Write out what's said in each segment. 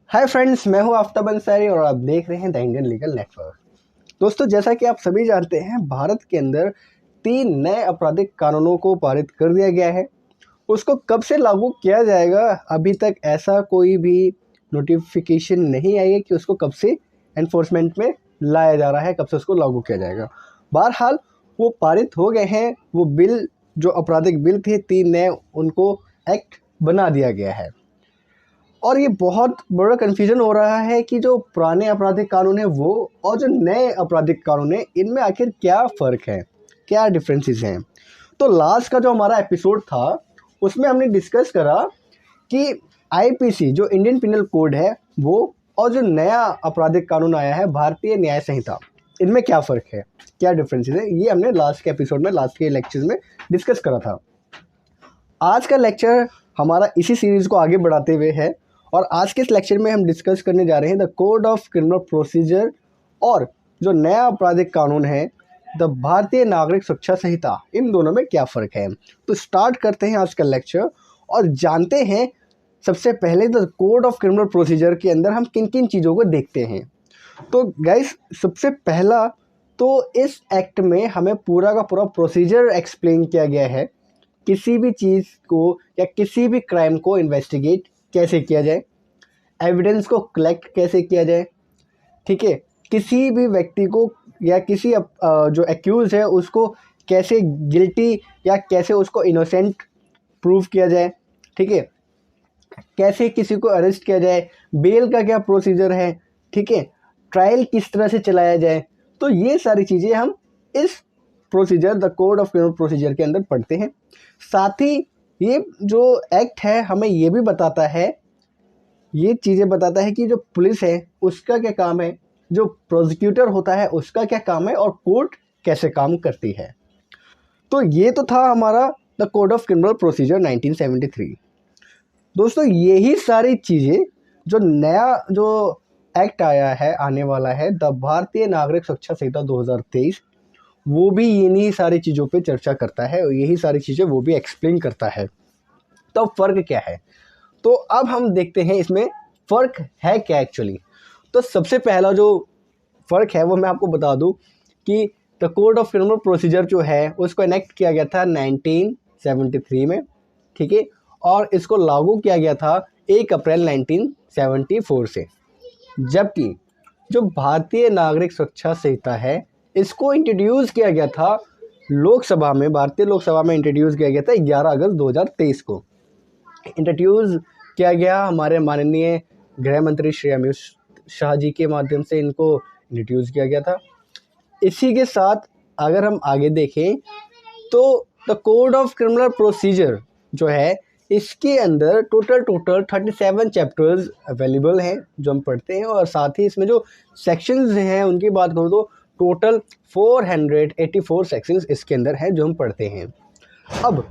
Hi friends, मैं हूं आफ्ताब अंसारी और आप देख रहे हैं द इंडियन लीगल नेटवर्क। दोस्तों, जैसा कि आप सभी जानते हैं, भारत के अंदर 3 नए आपराधिक कानूनों को पारित कर दिया गया है। उसको कब से लागू किया जाएगा, अभी तक ऐसा कोई भी नोटिफिकेशन नहीं आई है कि उसको कब से एनफोर्समेंट में लाया जा रहा है, कब से उसको लागू किया जाएगा। बहरहाल वो पारित हो गए हैं। वो बिल, जो आपराधिक बिल थे 3 नए, उनको एक्ट बना दिया गया है। और ये बहुत बड़ा कन्फ्यूजन हो रहा है कि जो पुराने आपराधिक कानून है वो और जो नए आपराधिक कानून है, इनमें आखिर क्या फ़र्क है, क्या डिफरेंसेस हैं। तो लास्ट का जो हमारा एपिसोड था, उसमें हमने डिस्कस करा कि आईपीसी, जो इंडियन पिनल कोड है, वो और जो नया आपराधिक कानून आया है भारतीय न्याय संहिता, इनमें क्या फ़र्क है, क्या डिफरेंसेस है, ये हमने लास्ट के एपिसोड में, लास्ट के लेक्चर्स में डिस्कस करा था। आज का लेक्चर हमारा इसी सीरीज़ को आगे बढ़ाते हुए है और आज के इस लेक्चर में हम डिस्कस करने जा रहे हैं the code of criminal procedure और जो नया आपराधिक कानून है द भारतीय नागरिक सुरक्षा संहिता, इन दोनों में क्या फ़र्क है। तो स्टार्ट करते हैं आज का लेक्चर और जानते हैं सबसे पहले the code of criminal procedure के अंदर हम किन किन चीज़ों को देखते हैं। तो गाइस, सबसे पहला तो इस एक्ट में हमें पूरा का पूरा प्रोसीजर एक्सप्लेन किया गया है। किसी भी चीज़ को या किसी भी क्राइम को इन्वेस्टिगेट कैसे किया जाए, एविडेंस को कलेक्ट कैसे किया जाए, ठीक है, किसी भी व्यक्ति को या किसी जो एक्यूज़ है उसको कैसे गिल्टी या कैसे उसको इनोसेंट प्रूव किया जाए, ठीक है, कैसे किसी को अरेस्ट किया जाए, बेल का क्या प्रोसीजर है, ठीक है, ट्रायल किस तरह से चलाया जाए। तो ये सारी चीज़ें हम इस procedure the code of criminal procedure के अंदर पढ़ते हैं। साथ ही ये जो एक्ट है हमें ये भी बताता है, ये चीज़ें बताता है कि जो पुलिस है उसका क्या काम है, जो प्रोसिक्यूटर होता है उसका क्या काम है और कोर्ट कैसे काम करती है। तो ये तो था हमारा the code of criminal procedure 1973। दोस्तों, यही सारी चीज़ें जो नया जो एक्ट आया है, आने वाला है, द भारतीय नागरिक सुरक्षा संहिता 2023, वो भी इन्हीं सारी चीज़ों पे चर्चा करता है और यही सारी चीज़ें वो भी एक्सप्लेन करता है। तो फ़र्क क्या है, तो अब हम देखते हैं इसमें फ़र्क है क्या एक्चुअली। तो सबसे पहला जो फ़र्क है वो मैं आपको बता दूं कि the code of criminal procedure जो है उसको इनेक्ट किया गया था 1973 में, ठीक है, और इसको लागू किया गया था 1 अप्रैल 1974 से। जबकि जो भारतीय नागरिक सुरक्षा संहिता है इसको इंट्रोड्यूस किया गया था लोकसभा में, भारतीय लोकसभा में इंट्रोड्यूस किया गया था 11 अगस्त 2023 को। इंट्रोड्यूस किया गया हमारे माननीय गृह मंत्री श्री अमित शाह जी के माध्यम से, इनको इंट्रोड्यूस किया गया था। इसी के साथ अगर हम आगे देखें तो the code of criminal procedure जो है, इसके अंदर टोटल 37 चैप्टर्स अवेलेबल हैं जो हम पढ़ते हैं, और साथ ही इसमें जो सेक्शंस हैं उनकी बात करूँ तो टोटल 484 सेक्शंस इसके अंदर हैं जो हम पढ़ते हैं। अब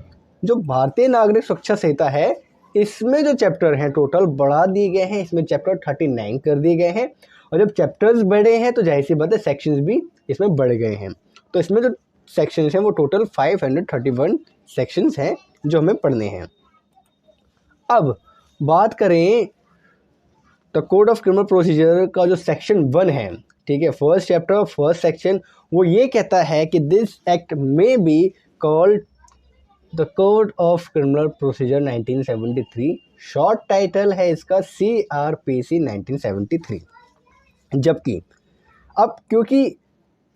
जो भारतीय नागरिक सुरक्षा संहिता है, इसमें जो चैप्टर हैं टोटल बढ़ा दिए गए हैं, इसमें चैप्टर 39 कर दिए गए हैं, और जब चैप्टर्स बढ़े हैं तो जाहिर सी बात है सेक्शंस भी इसमें बढ़ गए हैं। तो इसमें जो सेक्शंस हैं वो टोटल 531 सेक्शंस हैं जो हमें पढ़ने हैं। अब बात करें the code of criminal procedure का जो सेक्शन 1 है, ठीक है, फर्स्ट चैप्टर फर्स्ट सेक्शन, वो ये कहता है कि दिस एक्ट में be called the code of criminal procedure 1973। Short title है इसका CRPC 1973। जबकि अब क्योंकि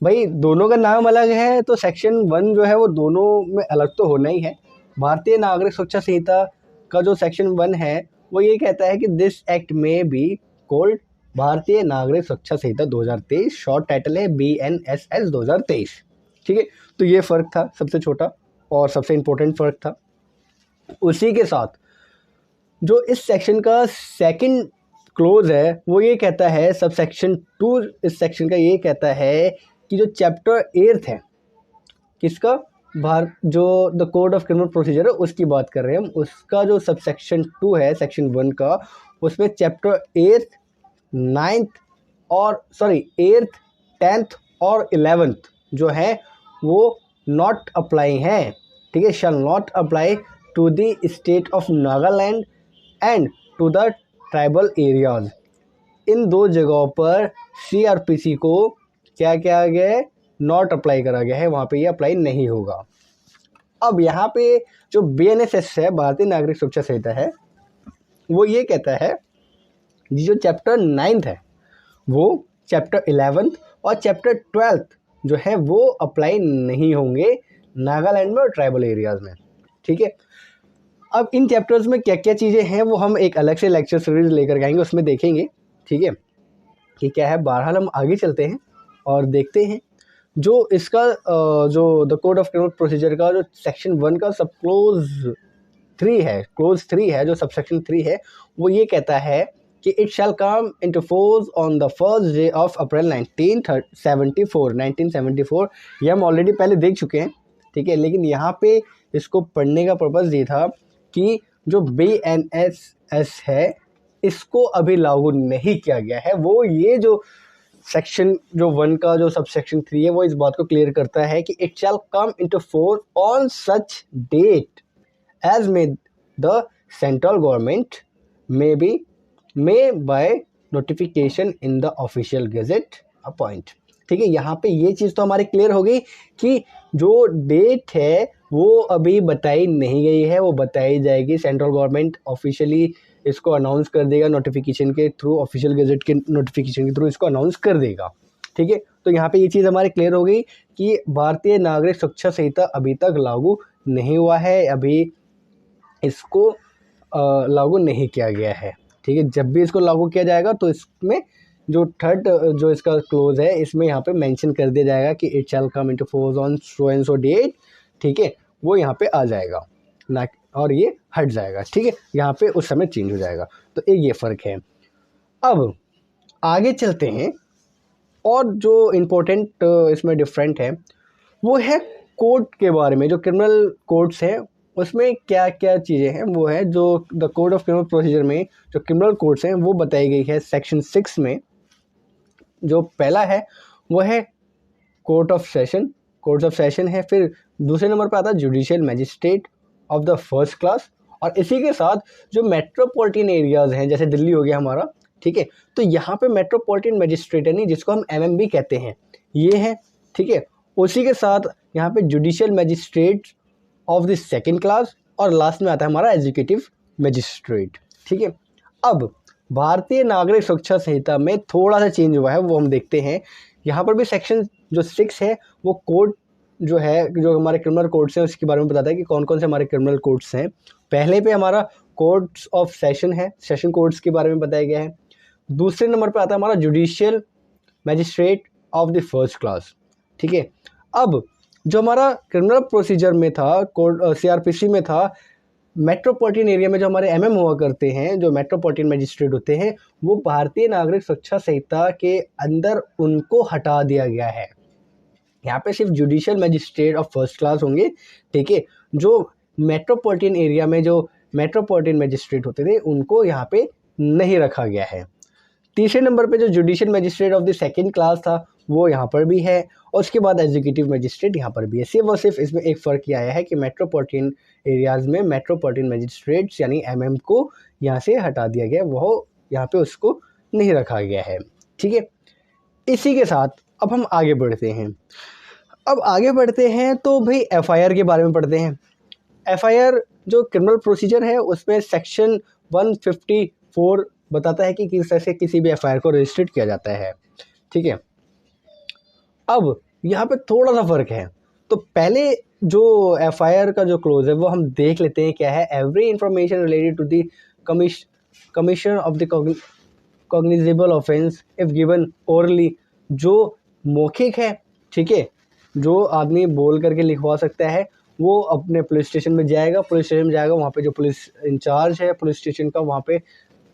भाई दोनों का नाम अलग है तो सेक्शन 1 जो है वो दोनों में अलग तो होना ही है। भारतीय नागरिक सुरक्षा संहिता का जो सेक्शन 1 है वो ये कहता है कि दिस एक्ट में बी कॉल्ड भारतीय नागरिक सुरक्षा संहिता 2023, शॉर्ट टाइटल है BNSS 2023, ठीक है। तो ये फ़र्क था सबसे छोटा और सबसे इम्पोर्टेंट फ़र्क था। उसी के साथ जो इस सेक्शन का सेकंड क्लोज है वो ये कहता है, सब सेक्शन 2 इस सेक्शन का ये कहता है कि जो चैप्टर 8 है किसका, जो the code of criminal procedure है उसकी बात कर रहे हैं हम, उसका जो सब सेक्शन 2 है सेक्शन 1 का, उसमें चैप्टर 8, 9th और 8th, 10th और 11th जो है वो नॉट अप्लाई हैं, ठीक है, shall not apply to the state of Nagaland and to the tribal areas. इन दो जगहों पर सीआरपीसी को क्या किया गया है, नॉट अप्लाई करा गया है, वहाँ पे ये अप्लाई नहीं होगा। अब यहाँ पे जो बीएनएसएस है, भारतीय नागरिक सुरक्षा संहिता है, वो ये कहता है जो चैप्टर 9 है वो चैप्टर 11 और चैप्टर 12 जो है वो अप्लाई नहीं होंगे नागालैंड में और ट्राइबल एरियाज़ में। ठीक है, अब इन चैप्टर्स में क्या क्या चीज़ें हैं वो हम एक अलग से लेक्चर सीरीज लेकर आएंगे, उसमें देखेंगे। ठीक है, कि क्या है। बहरहाल हम आगे चलते हैं और देखते हैं जो इसका जो the code of criminal procedure का जो सेक्शन 1 का सब क्लोज 3 है, जो सबसेक्शन 3 है, वो ये कहता है कि it shall come into force on the first day of April 1974। ये हम ऑलरेडी पहले देख चुके हैं। ठीक है, लेकिन यहाँ पे इसको पढ़ने का पर्पज़ ये था कि जो बीएनएसएस है इसको अभी लागू नहीं किया गया है। वो ये जो सेक्शन जो 1 का जो सबसेक्शन 3 है वो इस बात को क्लियर करता है कि it shall come into force on such date as may the central government may by notification in the official gazette appoint. ठीक है, यहाँ पे ये चीज़ तो हमारी क्लियर हो गई कि जो डेट है वो अभी बताई नहीं गई है, वो बताई जाएगी। सेंट्रल गवर्नमेंट ऑफिशियली इसको अनाउंस कर देगा नोटिफिकेशन के थ्रू, ऑफिशियल गेजेट के नोटिफिकेशन के थ्रू इसको अनाउंस कर देगा। ठीक है, तो यहाँ पे ये चीज़ हमारी क्लियर हो गई कि भारतीय नागरिक सुरक्षा संहिता अभी तक लागू नहीं हुआ है, अभी इसको लागू नहीं किया गया है। ठीक है, जब भी इसको लागू किया जाएगा तो इसमें जो थर्ड जो इसका क्लोज है इसमें यहाँ पे मेंशन कर दिया जाएगा कि it shall come into force on so and so date. ठीक है, वो यहाँ पे आ जाएगा ना, और ये हट जाएगा। ठीक है, यहाँ पे उस समय चेंज हो जाएगा। तो एक ये फ़र्क है। अब आगे चलते हैं, और जो इम्पोर्टेंट इसमें डिफरेंट है वो है कोर्ट के बारे में। जो क्रिमिनल कोर्ट्स हैं उसमें क्या क्या चीज़ें हैं वो है जो the code of criminal procedure में जो क्रिमिनल कोर्ट्स हैं वो बताई गई है सेक्शन 6 में। जो पहला है वो है कोर्ट्स ऑफ सेशन है। फिर दूसरे नंबर पर आता है judicial magistrate of the first class, और इसी के साथ जो मेट्रोपॉलिटन एरियाज़ हैं जैसे दिल्ली हो गया हमारा। ठीक है, तो यहाँ पे मेट्रोपॉलिटन मैजिस्ट्रेट है नहीं, जिसको हम एमएम भी कहते हैं, ये है। ठीक है, उसी के साथ यहाँ पे judicial magistrate of the second class, और लास्ट में आता है हमारा एग्जीक्यूटिव मैजिस्ट्रेट। ठीक है, अब भारतीय नागरिक सुरक्षा संहिता में थोड़ा सा चेंज हुआ है, वो हम देखते हैं। यहाँ पर भी सेक्शन जो 6 है वो कोड जो है, जो हमारे क्रिमिनल कोड्स हैं उसके बारे में बताता है कि कौन कौन से हमारे क्रिमिनल कोड्स हैं। पहले पे हमारा कोड्स ऑफ सेशन है, सेशन कोड्स के बारे में बताया गया है। दूसरे नंबर पे आता है हमारा judicial magistrate of the first class. ठीक है, अब जो हमारा क्रिमिनल प्रोसीजर में था, कोड सीआरपीसी में था, मेट्रोपॉलिटन एरिया में जो हमारे एमएम हुआ करते हैं, जो मेट्रोपॉलिटन मैजिस्ट्रेट होते हैं, वो भारतीय नागरिक सुरक्षा संहिता के अंदर उनको हटा दिया गया है। यहाँ पे सिर्फ judicial magistrate of first class होंगे। ठीक है, जो मेट्रोपॉलिटन एरिया में जो मेट्रोपॉलिटन मैजिस्ट्रेट होते थे उनको यहाँ पे नहीं रखा गया है। तीसरे नंबर पे जो judicial magistrate of the second class था वो यहाँ पर भी है, और उसके बाद एग्जीक्यूटिव मैजिस्ट्रेट यहाँ पर भी है। सिर्फ इसमें एक फ़र्क ये आया है कि मेट्रोपॉलिटन एरियाज़ में मेट्रोपॉलिटन मैजिस्ट्रेट्स यानी एमएम को यहाँ से हटा दिया गया, वो यहाँ पे उसको नहीं रखा गया है। ठीक है, इसी के साथ अब हम आगे बढ़ते हैं। तो भाई एफआईआर के बारे में पढ़ते हैं। एफआईआर जो क्रिमिनल प्रोसीजर है उसमें सेक्शन 154 बताता है कि किस तरह से किसी भी एफआईआर को रजिस्टर्ड किया जाता है। ठीक है, अब यहाँ पे थोड़ा सा फ़र्क है। तो पहले जो एफआईआर का जो क्लोज है वो हम देख लेते हैं क्या है। Every information related to the commission of the cognizable offence if given orally, जो मौखिक है। ठीक है, जो आदमी बोल करके लिखवा सकता है वो अपने पुलिस स्टेशन में जाएगा, वहाँ पे जो पुलिस इंचार्ज है पुलिस स्टेशन का, वहाँ पे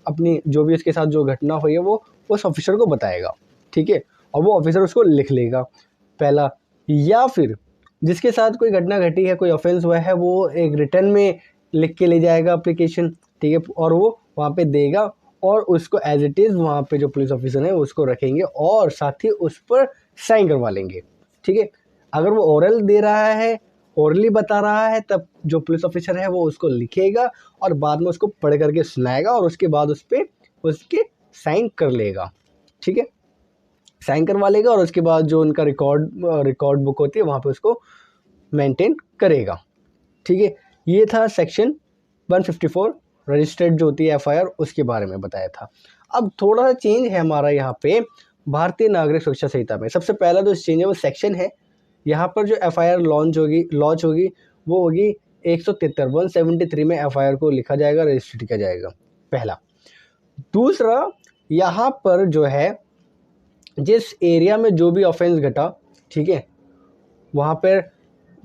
अपनी जो भी उसके साथ जो घटना हुई है वो उस ऑफिसर को बताएगा। ठीक है, और वो ऑफिसर उसको लिख लेगा पहला, या फिर जिसके साथ कोई घटना घटी है, कोई ऑफेंस हुआ है, वो एक रिटर्न में लिख के ले जाएगा एप्लीकेशन। ठीक है, और वो वहाँ पे देगा और उसको एज इट इज़ वहाँ पे जो पुलिस ऑफिसर है उसको रखेंगे और साथ ही उस पर साइन करवा लेंगे। ठीक है, अगर वो ओरल दे रहा है, ओरली बता रहा है, तब जो पुलिस ऑफिसर है वो उसको लिखेगा और बाद में उसको पढ़ करके सुनाएगा और उसके बाद उस पर उसके साइन कर लेगा, ठीक है, साइन करवा लेगा और उसके बाद जो उनका रिकॉर्ड बुक होती है वहाँ पे उसको मेंटेन करेगा, ठीक है। ये था सेक्शन 154 रजिस्टर्ड जो होती है एफआईआर, उसके बारे में बताया था। अब थोड़ा सा चेंज है हमारा यहाँ पे भारतीय नागरिक सुरक्षा संहिता में। सबसे पहला जो चेंज है वो सेक्शन है, यहाँ पर जो एफआईआर लॉन्च होगी वो होगी 173 में एफआईआर को लिखा जाएगा, रजिस्टर किया जाएगा, पहला। दूसरा, यहाँ पर जो है जिस एरिया में जो भी ऑफेंस घटा, ठीक है, वहाँ पर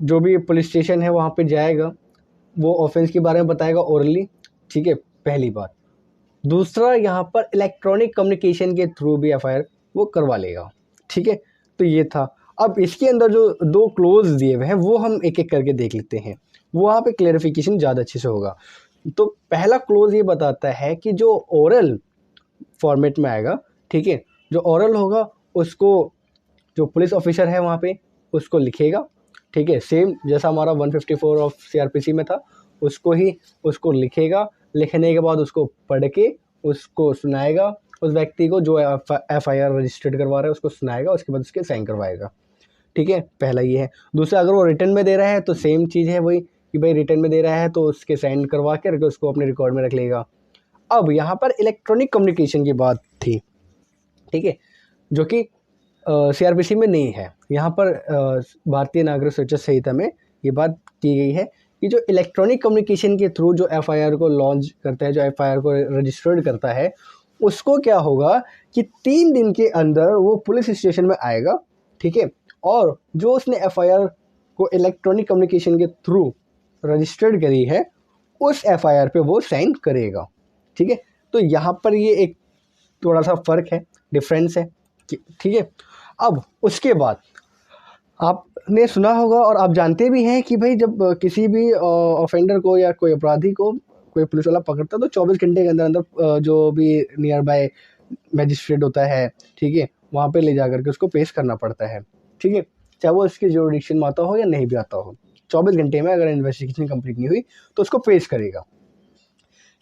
जो भी पुलिस स्टेशन है वहाँ पे जाएगा, वो ऑफेंस के बारे में बताएगा ओरली, ठीक है, पहली बात। दूसरा, यहाँ पर इलेक्ट्रॉनिक कम्युनिकेशन के थ्रू भी एफआईआर वो करवा लेगा, ठीक है। तो ये था। अब इसके अंदर जो 2 क्लोज दिए हुए हैं वो हम एक एक करके देख लेते हैं, वहाँ पे क्लेरिफिकेशन ज़्यादा अच्छे से होगा। तो पहला क्लोज ये बताता है कि जो ओरल फॉर्मेट में आएगा, ठीक है, जो ओरल होगा उसको जो पुलिस ऑफिसर है वहाँ पे उसको लिखेगा, ठीक है, सेम जैसा हमारा 154 ऑफ सीआरपीसी में था उसको लिखेगा। लिखने के बाद उसको पढ़ के उसको सुनाएगा, उस व्यक्ति को जो एफआईआर रजिस्टर्ड करवा रहा है उसको सुनाएगा, उसके बाद उसके साइन करवाएगा, ठीक है, पहला ये है। दूसरा, अगर वो रिटर्न में दे रहा है तो सेम चीज़ है वही कि भाई रिटर्न में दे रहा है तो उसके साइन करवा के उसको अपने रिकॉर्ड में रख लेगा। अब यहाँ पर इलेक्ट्रॉनिक कम्युनिकेशन की बात थी, ठीक है, जो कि सीआरपीसी में नहीं है। यहाँ पर भारतीय नागरिक सुरक्षा संहिता में ये बात की गई है कि जो इलेक्ट्रॉनिक कम्युनिकेशन के थ्रू जो एफआईआर को लॉन्च करता है, जो एफआईआर को रजिस्टर्ड करता है, उसको क्या होगा कि 3 दिन के अंदर वो पुलिस स्टेशन में आएगा, ठीक है, और जो उसने एफआईआर को इलेक्ट्रॉनिक कम्युनिकेशन के थ्रू रजिस्टर्ड करी है उस एफआईआर पे वो साइन करेगा, ठीक है। तो यहाँ पर ये एक थोड़ा सा फ़र्क है, डिफरेंस है, ठीक है। अब उसके बाद आपने सुना होगा और आप जानते भी हैं कि भाई जब किसी भी ऑफेंडर को या कोई अपराधी को कोई पुलिस वाला पकड़ता है तो 24 घंटे के अंदर अंदर जो भी नियर बाय मैजिस्ट्रेट होता है, ठीक है, वहाँ पे ले जा करके उसको पेश करना पड़ता है, ठीक है, चाहे वो उसकी जुरिडिक्शन में आता हो या नहीं भी आता हो। 24 घंटे में अगर इन्वेस्टिगेशन कंप्लीट नहीं हुई तो उसको पेश करेगा।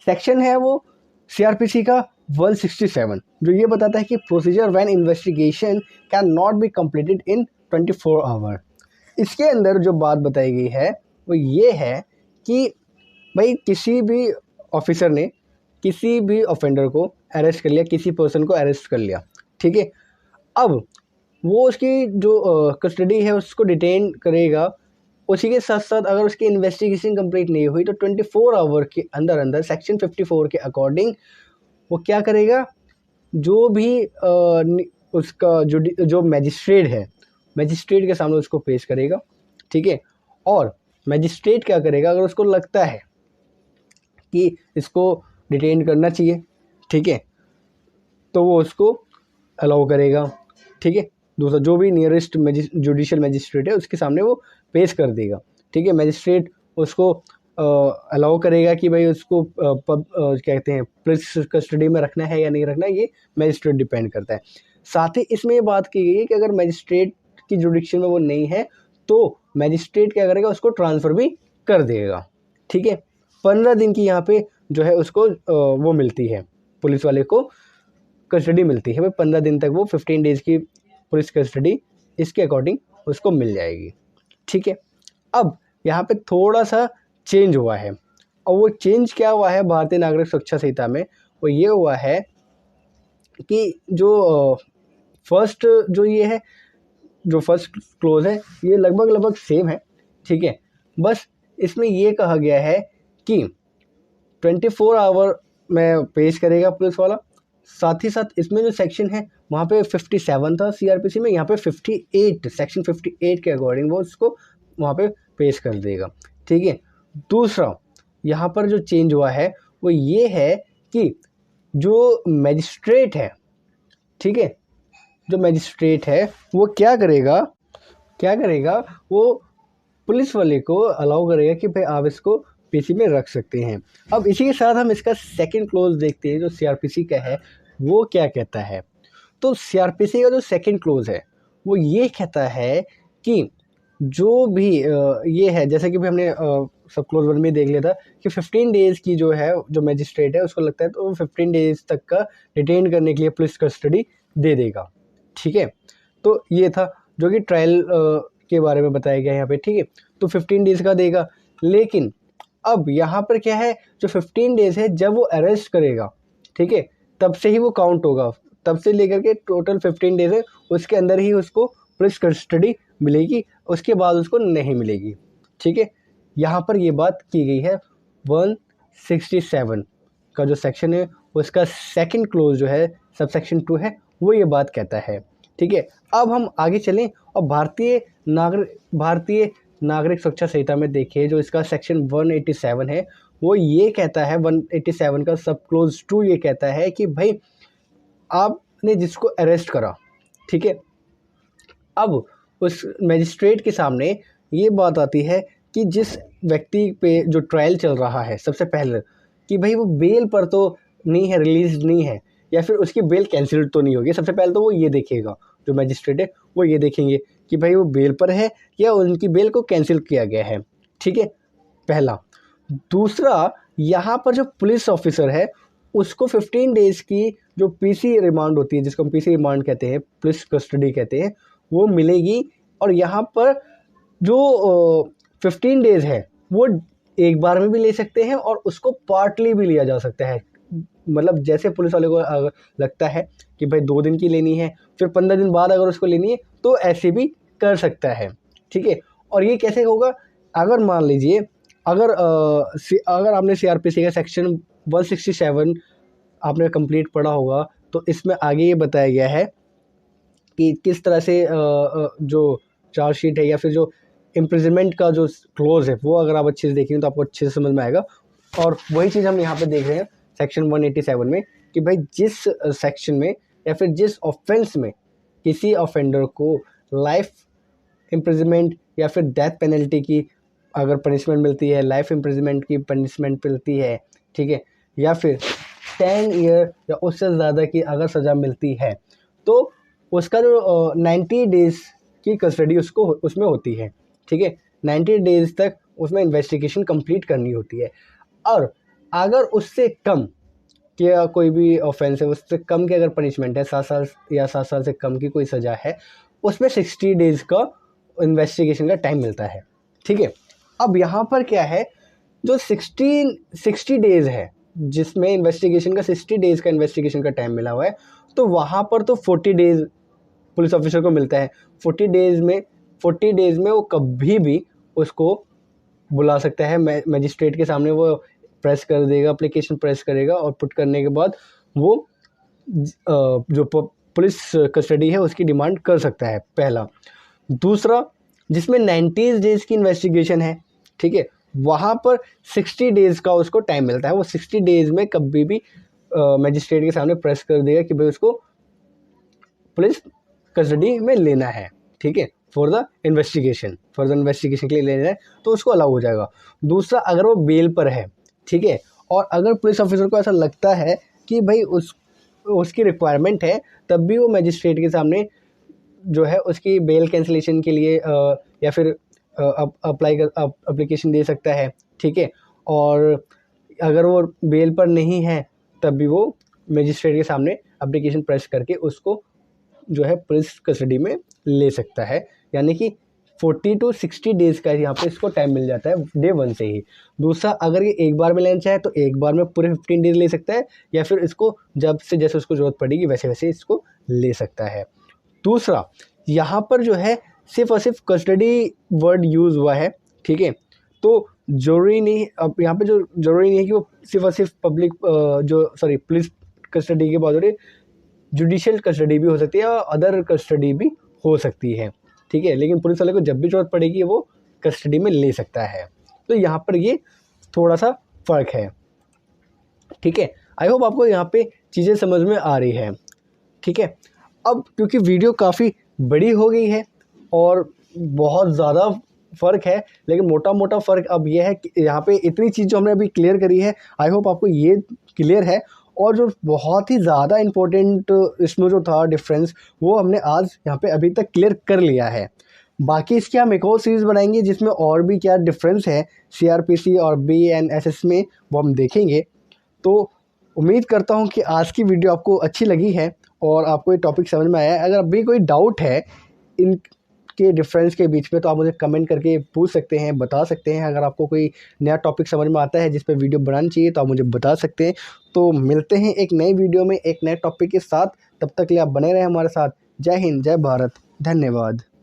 सेक्शन है वो सीआरपीसी का 167, जो ये बताता है कि procedure when investigation can not be completed in 24 hour. इसके अंदर जो बात बताई गई है वो ये है कि भाई किसी भी ऑफिसर ने किसी भी ऑफेंडर को अरेस्ट कर लिया, किसी पर्सन को अरेस्ट कर लिया, ठीक है, अब वो उसकी जो कस्टडी है उसको डिटेन करेगा। उसी के साथ साथ अगर उसकी इन्वेस्टिगेशन कंप्लीट नहीं हुई तो 24 आवर के अंदर अंदर सेक्शन 54 के अकॉर्डिंग वो क्या करेगा, जो भी उसका जो मैजिस्ट्रेट है, मैजिस्ट्रेट के सामने उसको पेश करेगा, ठीक है, और मैजिस्ट्रेट क्या करेगा, अगर उसको लगता है कि इसको डिटेन करना चाहिए, ठीक है, तो वो उसको अलाउ करेगा, ठीक है। दूसरा, जो भी नियरेस्ट जुडिशियल मैजिस्ट्रेट है उसके सामने वो पेश कर देगा, ठीक है, मैजिस्ट्रेट उसको अलाउ करेगा कि भाई उसको क्या कहते हैं पुलिस कस्टडी में रखना है या नहीं रखना है, ये मैजिस्ट्रेट डिपेंड करता है। साथ ही इसमें ये बात की गई है कि अगर मैजिस्ट्रेट की जुडिक्शन में वो नहीं है तो मैजिस्ट्रेट क्या करेगा, उसको ट्रांसफ़र भी कर देगा, ठीक है। 15 दिन की यहाँ पे जो है उसको वो मिलती है, पुलिस वाले को कस्टडी मिलती है भाई 15 दिन तक, वो 15 डेज़ की पुलिस कस्टडी इसके अकॉर्डिंग उसको मिल जाएगी, ठीक है। अब यहाँ पे थोड़ा सा चेंज हुआ है, और वो चेंज क्या हुआ है भारतीय नागरिक सुरक्षा संहिता में, वो ये हुआ है कि जो फर्स्ट जो ये है, जो फर्स्ट क्लोज है ये लगभग सेम है, ठीक है, बस इसमें ये कहा गया है कि 24 आवर में पेश करेगा पुलिस वाला। साथ ही साथ इसमें जो सेक्शन है वहाँ पे 57 था सीआरपीसी में, यहाँ पे 58 सेक्शन 58 के अकॉर्डिंग वो उसको वहाँ पे पेश कर देगा, ठीक है। दूसरा, यहाँ पर जो चेंज हुआ है वो ये है कि जो मैजिस्ट्रेट है, ठीक है, जो मैजिस्ट्रेट है वो क्या करेगा, वो पुलिस वाले को अलाउ करेगा कि भाई आप इसको पीसी में रख सकते हैं। अब इसी के साथ हम इसका सेकंड क्लोज देखते हैं जो सीआरपीसी का है, वो क्या कहता है। तो सीआरपीसी का जो सेकंड क्लोज है वो ये कहता है कि जो भी ये है, जैसे कि भी हमने सब क्लोज 1 में देख लिया था कि 15 डेज़ की जो है जो मजिस्ट्रेट है उसको लगता है तो वो 15 डेज़ तक का डिटेन करने के लिए पुलिस कस्टडी दे देगा। ठीक है, तो ये था जो कि ट्रायल के बारे में बताया गया यहाँ पे। ठीक है, तो 15 डेज़ का देगा, लेकिन अब यहाँ पर क्या है, जो 15 डेज़ है जब वो अरेस्ट करेगा, ठीक है, तब से ही वो काउंट होगा, तब से लेकर के टोटल 15 डेज़ है उसके अंदर ही उसको पुलिस कस्टडी मिलेगी, उसके बाद उसको नहीं मिलेगी। ठीक है, यहाँ पर ये बात की गई है 167 का जो सेक्शन है उसका सेकंड क्लोज जो है सब सेक्शन 2 है वो ये बात कहता है। ठीक है, अब हम आगे चलें और भारतीय नागरिक सुरक्षा संहिता में देखिए जो इसका सेक्शन 187 है वो ये कहता है, 187 का सब क्लोज 2 ये कहता है कि भाई आपने जिसको अरेस्ट करा, ठीक है, अब उस मजिस्ट्रेट के सामने ये बात आती है कि जिस व्यक्ति पे जो ट्रायल चल रहा है सबसे पहले कि भाई वो बेल पर तो नहीं है, रिलीज नहीं है, या फिर उसकी बेल कैंसिल तो नहीं होगी। सबसे पहले तो वो ये देखेगा, जो मजिस्ट्रेट है वो ये देखेंगे कि भाई वो बेल पर है या उनकी बेल को कैंसिल किया गया है। ठीक है, पहला। दूसरा, यहाँ पर जो पुलिस ऑफिसर है उसको 15 डेज़ की जो पीसी रिमांड होती है, जिसको हम पीसी रिमांड कहते हैं, पुलिस कस्टडी कहते हैं, वो मिलेगी। और यहाँ पर जो 15 डेज़ है वो एक बार में भी ले सकते हैं और उसको पार्टली भी लिया जा सकता है। मतलब जैसे पुलिस वाले को अगर लगता है कि भाई 2 दिन की लेनी है, फिर 15 दिन बाद अगर उसको लेनी है तो ऐसे भी कर सकता है। ठीक है, और ये कैसे होगा, अगर मान लीजिए अगर आपने सीआरपीसी का सेक्शन 167 आपने कंप्लीट पढ़ा होगा तो इसमें आगे ये बताया गया है कि किस तरह से जो चार्जशीट है या फिर जो इम्प्रिजनमेंट का जो क्लोज है वो अगर आप अच्छे से देखेंगे तो आपको अच्छे से समझ में आएगा। और वही चीज़ हम यहाँ पे देख रहे हैं सेक्शन 187 में कि भाई जिस सेक्शन में या फिर जिस ऑफेंस में किसी ऑफेंडर को लाइफ इम्प्रिजनमेंट या फिर डेथ पेनल्टी की अगर पनिशमेंट मिलती है, लाइफ इम्प्रिजनमेंट की पनिशमेंट मिलती है, ठीक है, या फिर 10 ईयर या उससे ज़्यादा की अगर सज़ा मिलती है तो उसका जो 90 डेज़ की कस्टडी उसको उसमें होती है। ठीक है, 90 डेज़ तक उसमें इन्वेस्टिगेशन कंप्लीट करनी होती है। और अगर उससे कम कि कोई भी ऑफेंस है उससे कम की अगर पनिशमेंट है, 7 साल या 7 साल से कम की कोई सज़ा है, उसमें 60 डेज़ का इन्वेस्टिगेशन का टाइम मिलता है। ठीक है, अब यहाँ पर क्या है, जो 60 डेज़ है जिसमें इन्वेस्टिगेशन का 60 डेज़ का इन्वेस्टिगेशन का टाइम मिला हुआ है, तो वहाँ पर तो 40 डेज़ पुलिस ऑफिसर को मिलता है। 40 डेज़ में वो कभी भी उसको बुला सकता है मजिस्ट्रेट के सामने, वो प्रेस कर देगा, एप्लीकेशन प्रेस करेगा और पुट करने के बाद वो जो पुलिस कस्टडी है उसकी डिमांड कर सकता है, पहला। दूसरा, जिसमें 90 डेज़ की इन्वेस्टिगेशन है, ठीक है, वहाँ पर 60 डेज़ का उसको टाइम मिलता है। वो 60 डेज़ में कभी भी मजिस्ट्रेट के सामने प्रेस कर देगा कि भाई उसको पुलिस कस्टडी में लेना है, ठीक है, फर्दर इन्वेस्टिगेशन के लिए लेना है तो उसको अलाउ हो जाएगा। दूसरा, अगर वो बेल पर है, ठीक है, और अगर पुलिस ऑफिसर को ऐसा लगता है कि भाई उसकी रिक्वायरमेंट है, तब भी वो मजिस्ट्रेट के सामने जो है उसकी बेल कैंसिलेशन के लिए या फिर एप्लीकेशन दे सकता है। ठीक है, और अगर वो बेल पर नहीं है तब भी वो मजिस्ट्रेट के सामने एप्लीकेशन प्रेस करके उसको जो है पुलिस कस्टडी में ले सकता है। यानी कि 40 to 60 डेज़ का यहाँ पे इसको टाइम मिल जाता है डे 1 से ही। दूसरा, अगर ये एक बार में लेना चाहे तो एक बार में पूरे 15 डेज़ ले सकता है, या फिर इसको जब से जैसे उसको ज़रूरत पड़ेगी वैसे वैसे इसको ले सकता है। दूसरा, यहाँ पर जो है सिर्फ और सिर्फ कस्टडी वर्ड यूज़ हुआ है, ठीक है, तो ज़रूरी नहीं, अब यहाँ पे जो ज़रूरी नहीं है कि वो सिर्फ और सिर्फ पुलिस कस्टडी के बाद जुडिशियल कस्टडी भी हो सकती है और अदर कस्टडी भी हो सकती है। ठीक है, लेकिन पुलिस वाले को जब भी ज़रूरत पड़ेगी वो कस्टडी में ले सकता है। तो यहाँ पर ये थोड़ा सा फ़र्क है। ठीक है, आई होप आपको यहाँ पे चीज़ें समझ में आ रही है। ठीक है, अब क्योंकि वीडियो काफ़ी बड़ी हो गई है और बहुत ज़्यादा फ़र्क है, लेकिन मोटा मोटा फ़र्क अब ये है कि यहाँ पे इतनी चीज़ जो हमने अभी क्लियर करी है, आई होप आपको ये क्लियर है। और जो बहुत ही ज़्यादा इम्पोर्टेंट इसमें जो था डिफरेंस वो हमने आज यहाँ पे अभी तक क्लियर कर लिया है। बाकी इसकी हम एक और सीरीज़ बनाएंगे जिसमें और भी क्या डिफरेंस है CRPC और BNSS में, वो हम देखेंगे। तो उम्मीद करता हूँ कि आज की वीडियो आपको अच्छी लगी है और आपको ये टॉपिक समझ में आया है। अगर अभी कोई डाउट है इन के डिफरेंस के बीच में तो आप मुझे कमेंट करके पूछ सकते हैं, बता सकते हैं। अगर आपको कोई नया टॉपिक समझ में आता है जिस पे वीडियो बनानी चाहिए तो आप मुझे बता सकते हैं। तो मिलते हैं एक नई वीडियो में एक नए टॉपिक के साथ। तब तक के लिए आप बने रहें हमारे साथ। जय हिंद, जय भारत, धन्यवाद।